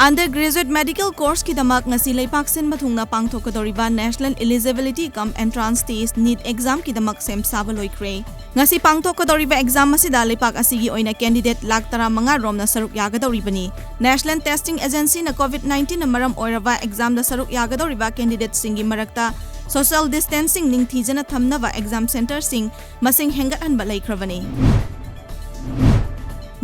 Undergraduate Medical Course ki damak ngasi leipak sin mathungna pangthokadoriba National Eligibility cum Entrance Test NEET exam ki damak sem saba loikre. Ngasi pangthokadoriba exam asida leipak asigi oina candidate lakh 15 romna saruk yagadoribani. National Testing Agency na COVID-19 na maram oiraba exam da saruk yagadoriba candidate singi marakta social distancing ning thijana thamnava exam center sing masing hengathanba laikravani.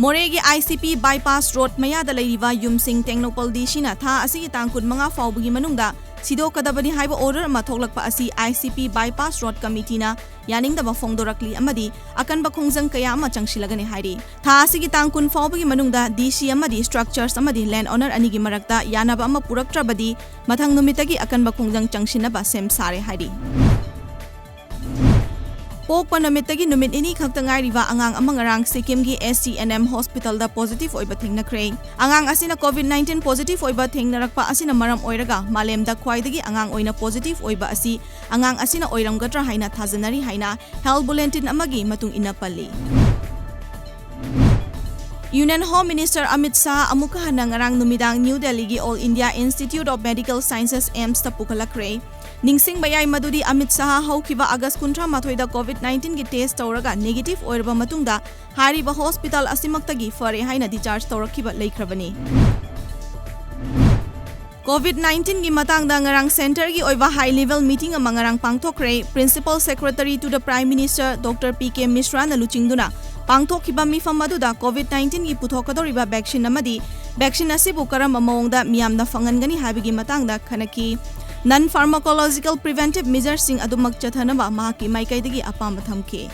Moregi ICP bypass road mayada leiriba yumsing Technopol Dishina tha asigi tangkun mga fawbugi manungda sido kadabani haiba order ama thoklakpa asi ICP bypass road committee na yaningdaba fongdorakli amadi akanba khongjang kaya ama changsilagani hairi tha asigi tangkun fawbugi manungda DC amadi structures amadi land owner anigi marakta yanaba ama puraktrabadi mathang numitagi akanba khongjang changsinaba sem sare hairi. Pokpa namitagi numit ini khakta ngairiba angang amang ngarang Sikimgi SCNM Hospital da positive oiba thingnakre. Angang asina COVID-19 positive oiba thingnarakpa asina maram oiraga malemda khwaidagi angang oina positive oiba asi angang asina oiramgatra haina thajanari haina health bulletin amagi matung ina palli. Union Home Minister Amit Shah amuka hana ngarang numidang New Delhi gi All India Institute of Medical Sciences AIIMS ta pukalakre. Ningsing bayay madudi Amit Shah haukiba August 13 da COVID-19 gi test tawraga negative oirba matungda hariba hospital asimaktagi fare haina discharge tawrakiba leikrabani. COVID-19 gi matangda ngarang center gi oiba high level meeting amang ngarang pangthokre Principal Secretary to the Prime Minister Dr. PK Mishra na luchingduna pangthokiba mifam maduda COVID-19 gi puthokadoriba vaccine amadi vaccine asibu karamba mawongda miyamna fangangani habigi matangda khanaki non-pharmacological preventive measures sing adumak chathanaba mahaki maikaidagi apam thamke.